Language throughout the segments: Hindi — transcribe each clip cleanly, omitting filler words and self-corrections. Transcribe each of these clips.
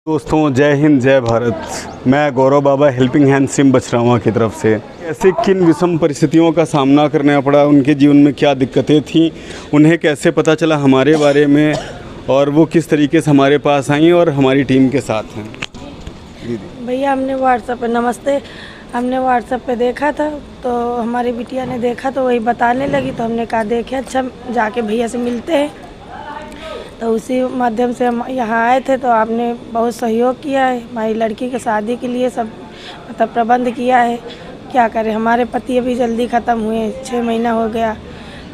दोस्तों, जय हिंद, जय भारत। मैं गौरव बाबा, हेल्पिंग हैंड सिम बछरावा की तरफ से। ऐसे किन विषम परिस्थितियों का सामना करना पड़ा, उनके जीवन में क्या दिक्कतें थीं, उन्हें कैसे पता चला हमारे बारे में, और वो किस तरीके से हमारे पास आई और हमारी टीम के साथ हैं। भैया, हमने व्हाट्सएप पे नमस्ते हमने व्हाट्सएप पे देखा था, तो हमारी बिटिया ने देखा तो वही बताने लगी, तो हमने कहा देखे अच्छा जाके भैया से मिलते हैं। तो उसी माध्यम से हम यहाँ आए थे, तो आपने बहुत सहयोग किया है। हमारी लड़की की शादी के लिए सब मतलब प्रबंध किया है। क्या करें, हमारे पति अभी जल्दी ख़त्म हुए, 6 महीना हो गया।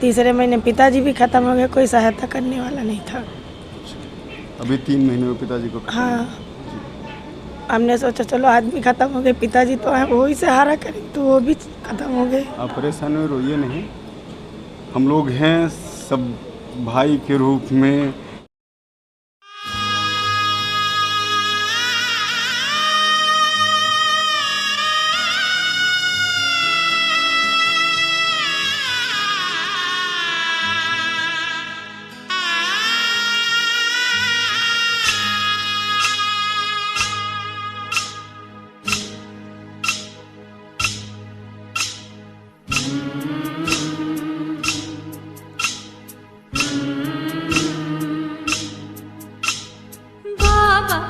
तीसरे महीने पिताजी भी ख़त्म हो गए, कोई सहायता करने वाला नहीं था। अभी 3 महीने में पिताजी को हाँ, हमने सोचा चलो आदमी ख़त्म हो गए, पिताजी तो हैं, वो ही सहारा करें, तो वो भी ख़त्म हो गए। आप परेशान हुए, रोइए नहीं। हम लोग हैं सब भाई के रूप में।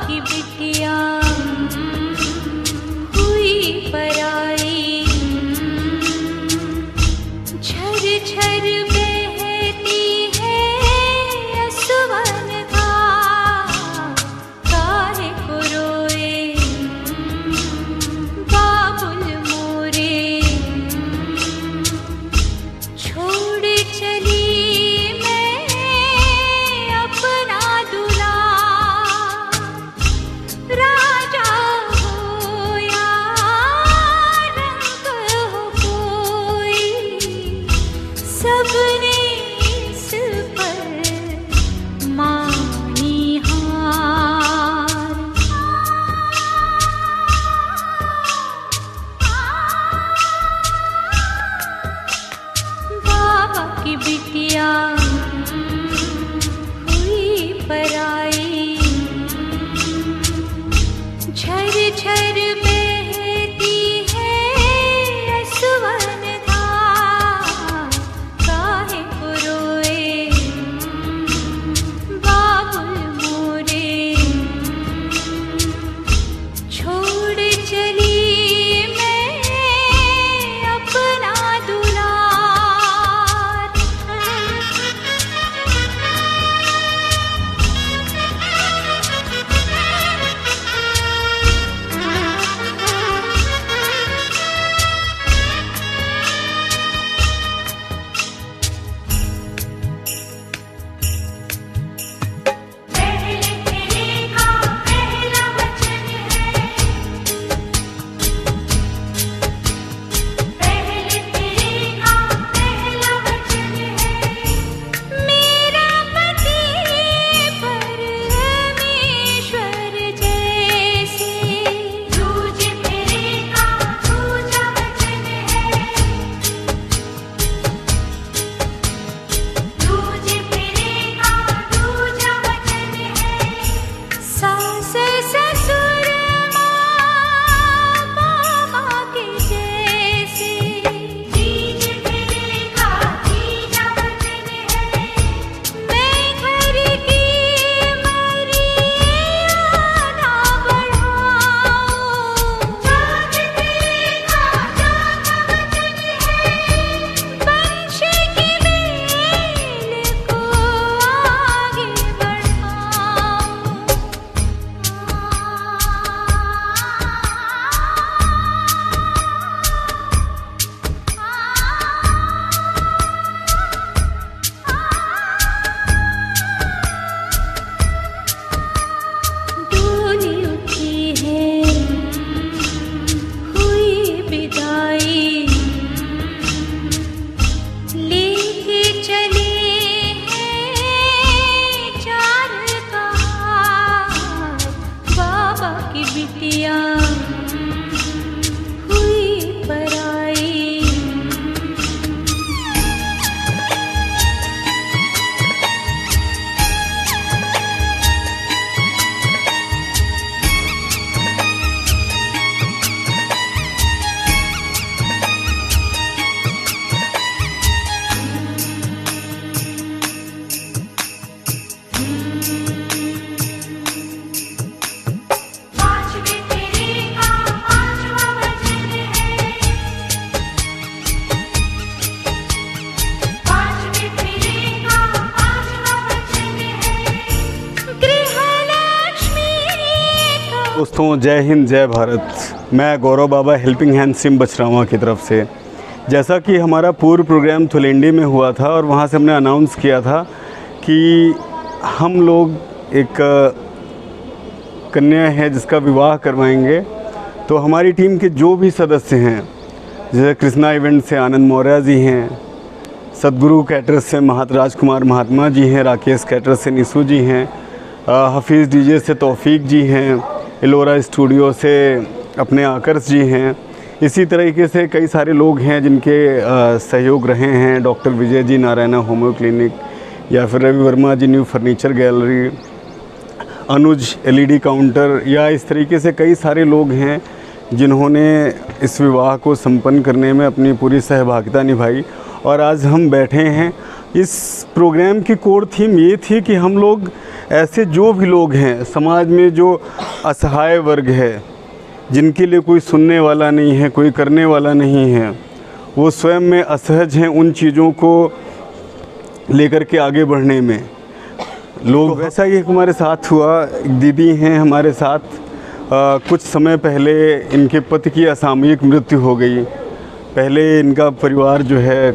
की बिटिया हुई पराई, झर झर बहती है असुवन का, काहे को रोए बाबुल मोरे, छोड़ चली की बिटिया हुई पराई, झर झर बहती है असुवन का, काहे को रोए बाबुल मोरे, छोड़ चली दोस्तों, जय हिंद, जय भारत। मैं गौरव बाबा हेल्पिंग हैंड सिम बछरावा की तरफ से। जैसा कि हमारा पूर्व प्रोग्राम थुलेंडी में हुआ था और वहाँ से हमने अनाउंस किया था कि हम लोग एक कन्या है जिसका विवाह करवाएंगे, तो हमारी टीम के जो भी सदस्य हैं, जैसे कृष्णा इवेंट से आनंद मौर्य जी हैं, सदगुरु कैटरस से राजकुमार महात्मा जी हैं, राकेश कैटरस से निशु जी हैं, हफीज़ डीजे से तौफीक जी हैं, एलोरा स्टूडियो से अपने आकर्ष जी हैं। इसी तरीके से कई सारे लोग हैं जिनके सहयोग रहे हैं। Doctor Vijay ji Narayana homeo clinic, या फिर रवि वर्मा जी न्यू फर्नीचर गैलरी, अनुज एलईडी काउंटर, या इस तरीके से कई सारे लोग हैं जिन्होंने इस विवाह को संपन्न करने में अपनी पूरी सहभागिता निभाई। और आज हम बैठे हैं। इस प्रोग्राम की कोर थीम ये थी कि हम लोग ऐसे जो भी लोग हैं समाज में, जो असहाय वर्ग है, जिनके लिए कोई सुनने वाला नहीं है, कोई करने वाला नहीं है, वो स्वयं में असहज हैं उन चीज़ों को लेकर के आगे बढ़ने में लोग। वैसा ही हमारे साथ हुआ। एक दीदी हैं हमारे साथ, कुछ समय पहले इनके पति की असामयिक मृत्यु हो गई। पहले इनका परिवार जो है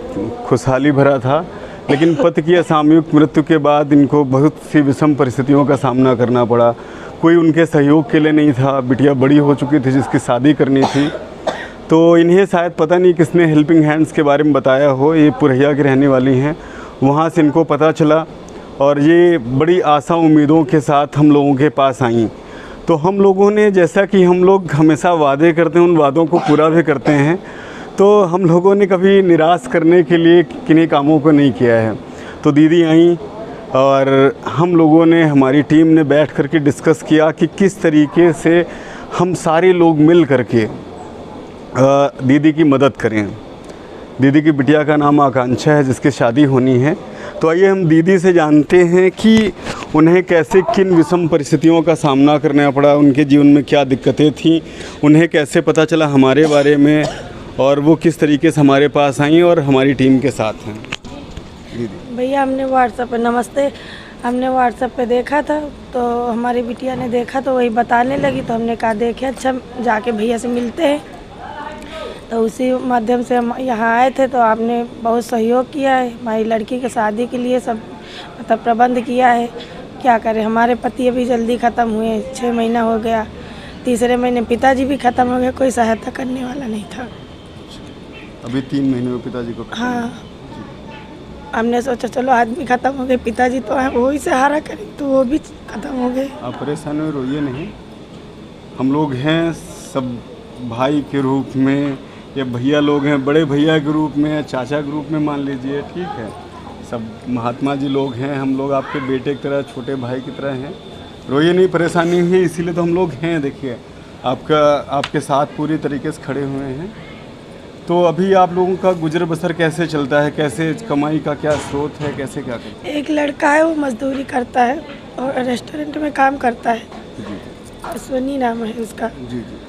खुशहाली भरा था, लेकिन पति की असामयिक मृत्यु के बाद इनको बहुत सी विषम परिस्थितियों का सामना करना पड़ा। कोई उनके सहयोग के लिए नहीं था। बिटिया बड़ी हो चुकी थी जिसकी शादी करनी थी, तो इन्हें शायद पता नहीं किसने हेल्पिंग हैंड्स के बारे में बताया हो। ये पुरैया की रहने वाली हैं, वहाँ से इनको पता चला और ये बड़ी आशा उम्मीदों के साथ हम लोगों के पास आईं। तो हम लोगों ने, जैसा कि हम लोग हमेशा वादे करते हैं, उन वादों को पूरा भी करते हैं, तो हम लोगों ने कभी निराश करने के लिए किन्हीं कामों को नहीं किया है। तो दीदी आई और हम लोगों ने, हमारी टीम ने बैठ कर के डिस्कस किया कि किस तरीके से हम सारे लोग मिल कर के दीदी की मदद करें। दीदी की बिटिया का नाम आकांक्षा है जिसकी शादी होनी है। तो आइए हम दीदी से जानते हैं कि उन्हें कैसे, किन विषम परिस्थितियों का सामना करना पड़ा, उनके जीवन में क्या दिक्कतें थीं, उन्हें कैसे पता चला हमारे बारे में, और वो किस तरीके से हमारे पास आई और हमारी टीम के साथ हैं। दीदी भैया, हमने व्हाट्सएप पे, नमस्ते, हमने व्हाट्सएप पे देखा था, तो हमारी बिटिया ने देखा तो वही बताने लगी, तो हमने कहा देखे अच्छा जाके भैया से मिलते हैं। तो उसी माध्यम से हम यहाँ आए थे। तो आपने बहुत सहयोग किया है, हमारी लड़की की शादी के लिए सब मतलब प्रबंध किया है। क्या करें, हमारे पति अभी जल्दी ख़त्म हुए, 6 महीना हो गया, तीसरे महीने पिताजी भी ख़त्म हो गए, कोई सहायता करने वाला नहीं था। अभी 3 महीने में पिताजी को? हाँ, हमने सोचा चलो आदमी ख़त्म हो गए, पिताजी तो हैं, वो ही सहारा करें, तो वो भी ख़त्म हो गए। आप परेशान हो, रोइए नहीं। हम लोग हैं सब भाई के रूप में, या भैया लोग हैं बड़े भैया के रूप में, चाचा के रूप में मान लीजिए, ठीक है। सब महात्मा जी लोग हैं, हम लोग आपके बेटे की तरह, छोटे भाई की तरह हैं। रोइए नहीं, परेशानी हुई, इसीलिए तो हम लोग हैं। देखिए आपके साथ पूरी तरीके से खड़े हुए हैं। तो अभी आप लोगों का गुजर बसर कैसे चलता है, कैसे कमाई का क्या स्रोत है, कैसे क्या करते हैं? एक लड़का है, वो मजदूरी करता है और रेस्टोरेंट में काम करता है, अश्वनी नाम है उसका। जी जी।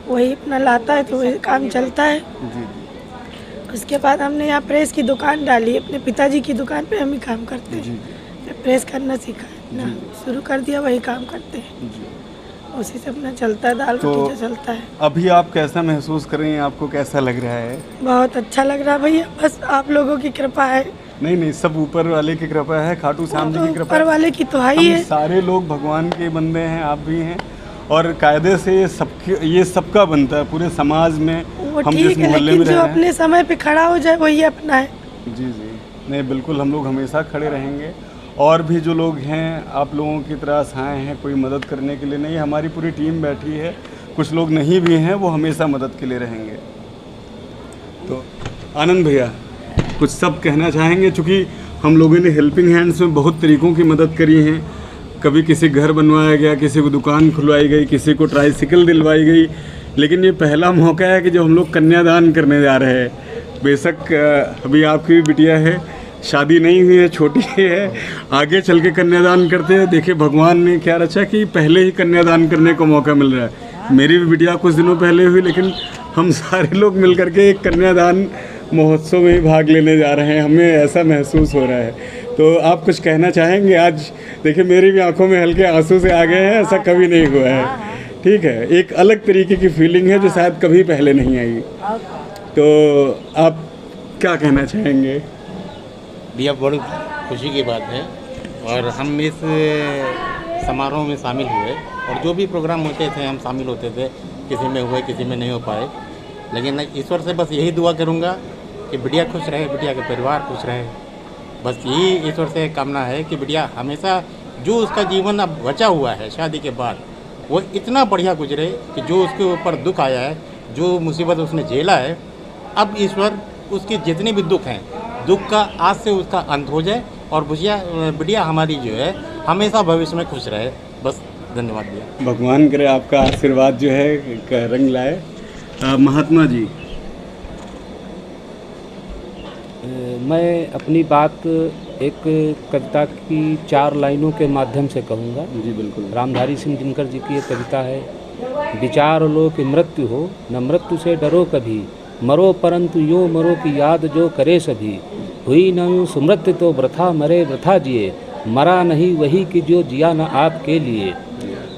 वही अपना लाता है, तो वही काम चलता है। जी। उसके बाद हमने यहाँ प्रेस की दुकान डाली, अपने पिताजी की दुकान पे हम ही काम करते हैं। प्रेस करना सीखा है ना, शुरू कर दिया, वही काम करते हैं। उसी से अपना चलता है, दाल रोटी जो चलता है। अभी आप कैसा महसूस कर रहे हैं, आपको कैसा लग रहा है? बहुत अच्छा लग रहा है भैया, बस आप लोगों की कृपा है। नहीं, सब ऊपर वाले की कृपा है, खाटू श्याम जी की कृपा। ऊपर वाले की तो ही है। सारे लोग भगवान के बंदे हैं, आप भी हैं, और कायदे से ये सबका बनता है पूरे समाज में। वो ठीक है, लेकिन जो अपने समय पे खड़ा हो जाए वही अपना है। जी। नहीं, बिल्कुल हम लोग हमेशा खड़े रहेंगे। और भी जो लोग हैं आप लोगों की तरह आए हैं कोई मदद करने के लिए, नहीं, हमारी पूरी टीम बैठी है। कुछ लोग नहीं भी हैं, वो हमेशा मदद के लिए रहेंगे। तो आनंद भैया कुछ सब कहना चाहेंगे, चूँकि हम लोगों ने हेल्पिंग हैंड्स में बहुत तरीक़ों की मदद करी है। कभी किसी घर बनवाया गया, किसी को दुकान खुलवाई गई, किसी को ट्राईसाइकिल दिलवाई गई, लेकिन ये पहला मौका है कि जो हम लोग कन्यादान करने जा रहे हैं। बेशक अभी आपकी भी बिटिया है, शादी नहीं हुई है, छोटी है, आगे चल के कन्यादान करते हैं। देखिए भगवान ने क्या रचा कि पहले ही कन्यादान करने का मौका मिल रहा है। मेरी भी बिटिया कुछ दिनों पहले हुई, लेकिन हम सारे लोग मिल करके एक कन्यादान महोत्सव में ही भाग लेने जा रहे हैं। हमें ऐसा महसूस हो रहा है। तो आप कुछ कहना चाहेंगे? आज देखिए मेरी भी आंखों में हल्के आंसू से आ गए हैं, ऐसा कभी नहीं हुआ है। ठीक है, एक अलग तरीके की फीलिंग है जो शायद कभी पहले नहीं आई। तो आप क्या कहना चाहेंगे? भैया बड़ी खुशी की बात है और हम इस समारोह में शामिल हुए और जो भी प्रोग्राम होते थे हम शामिल होते थे, किसी में हुए किसी में नहीं हो पाए, लेकिन ईश्वर से बस यही दुआ करूँगा कि बिटिया खुश रहे, बिटिया के परिवार खुश रहे। बस यही ईश्वर से कामना है कि बिटिया हमेशा जो उसका जीवन अब बचा हुआ है शादी के बाद वो इतना बढ़िया गुजरे कि जो उसके ऊपर दुख आया है, जो मुसीबत उसने झेला है, अब ईश्वर उसके जितने भी दुख हैं, दुख का आज से उसका अंत हो जाए और बिटिया हमारी जो है हमेशा भविष्य में खुश रहे। बस धन्यवाद भैया। भगवान करे आपका आशीर्वाद जो है रंग लाए। महात्मा जी, मैं अपनी बात एक कविता की 4 लाइनों के माध्यम से कहूँगा। जी बिल्कुल। रामधारी सिंह दिनकर जी की एक कविता है। विचार लो कि मृत्यु हो, न मृत्यु से डरो कभी, मरो परंतु यूँ मरो की याद जो करे सभी, हुई न यूँ सुमृत्यु तो वृथा मरे वृथा जिए, मरा नहीं वही कि जो जिया न आपके लिए,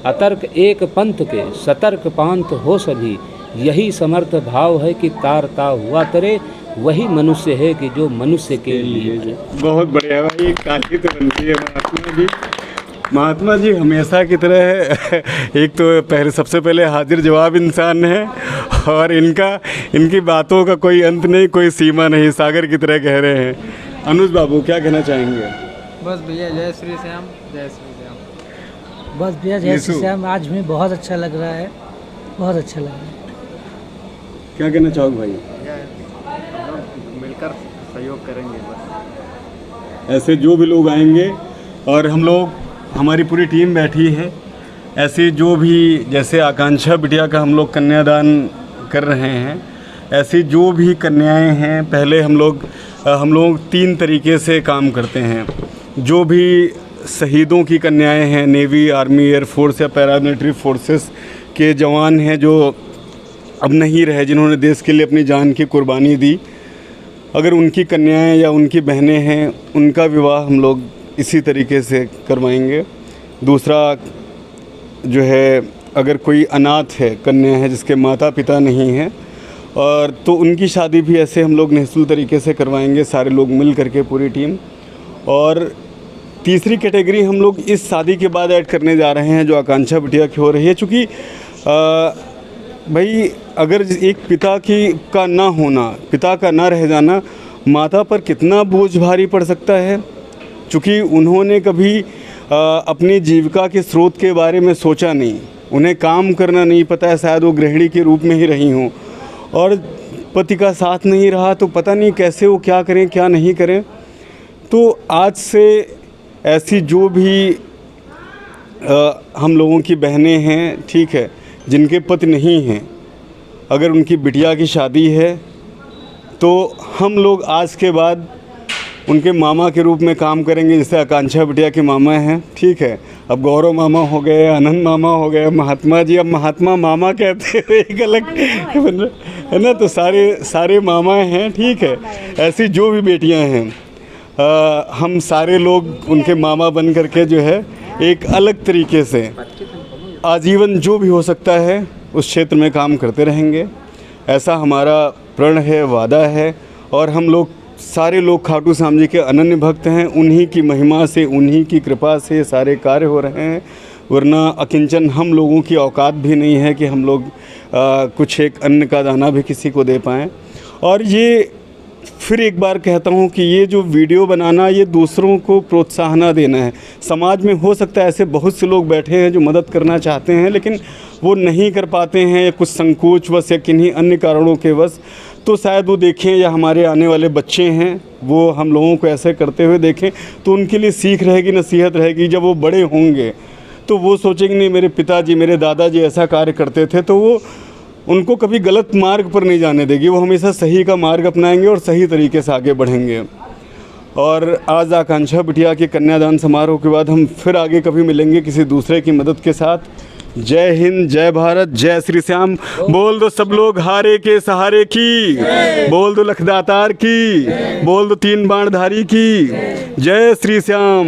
अतर्क एक पंथ के सतर्क पांथ हो सभी, यही समर्थ भाव है कि तारता हुआ करे, वही मनुष्य है कि जो मनुष्य के लिए। बहुत बढ़िया भाई, काफी तो बनती है महात्मा जी। महात्मा जी हमेशा की तरह एक तो सबसे पहले हाजिर जवाब इंसान है और इनकी बातों का कोई अंत नहीं, कोई सीमा नहीं, सागर की तरह कह रहे हैं। अनुज बाबू क्या कहना चाहेंगे? बस भैया जय श्री श्याम, जय श्री श्याम। बस भैया जय श्री श्याम। आज हमें बहुत अच्छा लग रहा है, बहुत अच्छा लग रहा है। क्या कहना चाहोगे भाई? मिलकर सहयोग करेंगे बस। ऐसे जो भी लोग आएंगे और हम लोग, हमारी पूरी टीम बैठी है, ऐसे जो भी, जैसे आकांक्षा बिटिया का हम लोग कन्यादान कर रहे हैं, ऐसी जो भी कन्याएं हैं, पहले हम लोग 3 तरीके से काम करते हैं। जो भी शहीदों की कन्याएं हैं, नेवी, आर्मी, एयरफोर्स या पैरामिलिट्री फोर्सेस के जवान हैं जो अब नहीं रहे, जिन्होंने देश के लिए अपनी जान की कुर्बानी दी, अगर उनकी कन्याएं या उनकी बहनें हैं, उनका विवाह हम लोग इसी तरीके से करवाएंगे। दूसरा जो है, अगर कोई अनाथ है, कन्या है जिसके माता पिता नहीं हैं, और तो उनकी शादी भी ऐसे हम लोग निःशुल्क तरीके से करवाएंगे, सारे लोग मिल करके, पूरी टीम। और तीसरी कैटेगरी हम लोग इस शादी के बाद ऐड करने जा रहे हैं, जो आकांक्षा बिटिया की हो रही है। चूँकि भाई अगर एक पिता का ना होना, पिता का ना रह जाना, माता पर कितना बोझ भारी पड़ सकता है। चूँकि उन्होंने कभी अपनी जीविका के स्रोत के बारे में सोचा नहीं, उन्हें काम करना नहीं पता है, शायद वो गृहिणी के रूप में ही रही हों, और पति का साथ नहीं रहा, तो पता नहीं कैसे वो क्या करें क्या नहीं करें। तो आज से ऐसी जो भी हम लोगों की बहनें हैं, ठीक है, जिनके पति नहीं हैं, अगर उनकी बिटिया की शादी है तो हम लोग आज के बाद उनके मामा के रूप में काम करेंगे। जैसे आकांक्षा बिटिया के मामा हैं, ठीक है, अब गौरव मामा हो गए, आनंद मामा हो गए, महात्मा जी अब महात्मा मामा कहते हैं, एक अलग है ना। तो सारे मामा हैं, ठीक है। ऐसी जो भी बेटियां हैं, हम सारे लोग उनके मामा बन करके जो है एक अलग तरीके से आजीवन जो भी हो सकता है उस क्षेत्र में काम करते रहेंगे। ऐसा हमारा प्रण है, वादा है। और हम लोग सारे लोग खाटू श्याम जी के अनन्य भक्त हैं, उन्हीं की महिमा से, उन्हीं की कृपा से सारे कार्य हो रहे हैं। वरना अकिंचन हम लोगों की औकात भी नहीं है कि हम लोग कुछ एक अन्न का दाना भी किसी को दे पाएँ। और ये फिर एक बार कहता हूँ कि ये जो वीडियो बनाना, ये दूसरों को प्रोत्साहन देना है। समाज में हो सकता है ऐसे बहुत से लोग बैठे हैं जो मदद करना चाहते हैं, लेकिन वो नहीं कर पाते हैं, या कुछ संकोचवश या किन्हीं अन्य कारणों के वश। तो शायद वो देखें, या हमारे आने वाले बच्चे हैं वो हम लोगों को ऐसे करते हुए देखें, तो उनके लिए सीख रहेगी, नसीहत रहेगी। जब वो बड़े होंगे तो वो सोचेंगे नहीं, मेरे पिताजी, मेरे दादाजी ऐसा कार्य करते थे, तो वो उनको कभी गलत मार्ग पर नहीं जाने देगी। वो हमेशा सही का मार्ग अपनाएंगे और सही तरीके से आगे बढ़ेंगे। और आज आकांक्षा बिटिया के कन्यादान समारोह के बाद हम फिर आगे कभी मिलेंगे किसी दूसरे की मदद के साथ। जय हिंद, जय भारत, जय श्री श्याम। बोल दो सब लोग हारे के सहारे की, बोल दो लखदातार की, बोल दो 3 बाणधारी की। जय श्री श्याम,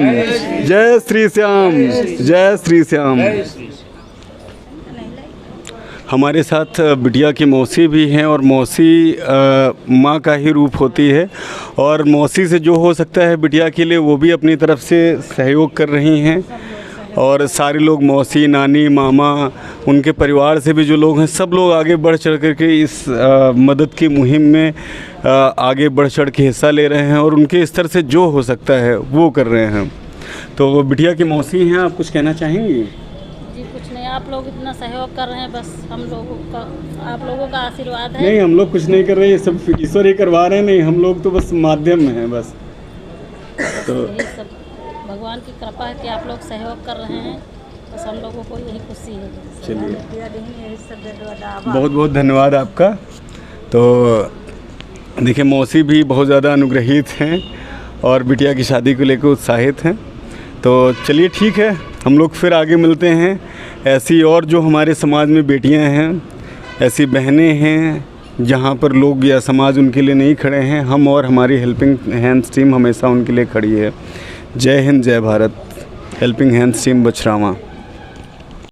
जय श्री श्याम, जय श्री श्याम। हमारे साथ बिटिया की मौसी भी हैं और मौसी माँ का ही रूप होती है और मौसी से जो हो सकता है बिटिया के लिए वो भी अपनी तरफ से सहयोग कर रही हैं और सारे लोग मौसी, नानी, मामा, उनके परिवार से भी जो लोग हैं सब लोग आगे बढ़ चढ़ कर के इस मदद की मुहिम में आगे बढ़ चढ़ के हिस्सा ले रहे हैं और उनके स्तर से जो हो सकता है वो कर रहे हैं। तो वो बिटिया की मौसी हैं, आप कुछ कहना चाहेंगी? जी कुछ नहीं, आप लोग इतना सहयोग कर रहे हैं, बस हम लोगों का, आप लोगों का आशीर्वाद है। नहीं, हम लोग कुछ नहीं कर रहे, ये सब ईश्वर ही करवा रहे हैं। नहीं, हम लोग तो बस माध्यम में हैं बस। तो यही सब भगवान की कृपा है कि आप लोग सहयोग कर रहे हैं, बस हम लोगों को यही खुशी है। चलिए, बहुत बहुत धन्यवाद आपका। तो देखिए, मौसी भी बहुत ज़्यादा अनुग्रहित हैं और बिटिया की शादी को लेकर उत्साहित हैं। तो चलिए ठीक है, हम लोग फिर आगे मिलते हैं। ऐसी और जो हमारे समाज में बेटियां हैं, ऐसी बहनें हैं जहां पर लोग या समाज उनके लिए नहीं खड़े हैं, हम और हमारी हेल्पिंग हैंड्स टीम हमेशा उनके लिए खड़ी है। जय हिंद, जय Bharat. Helping hands team Bachhrawan.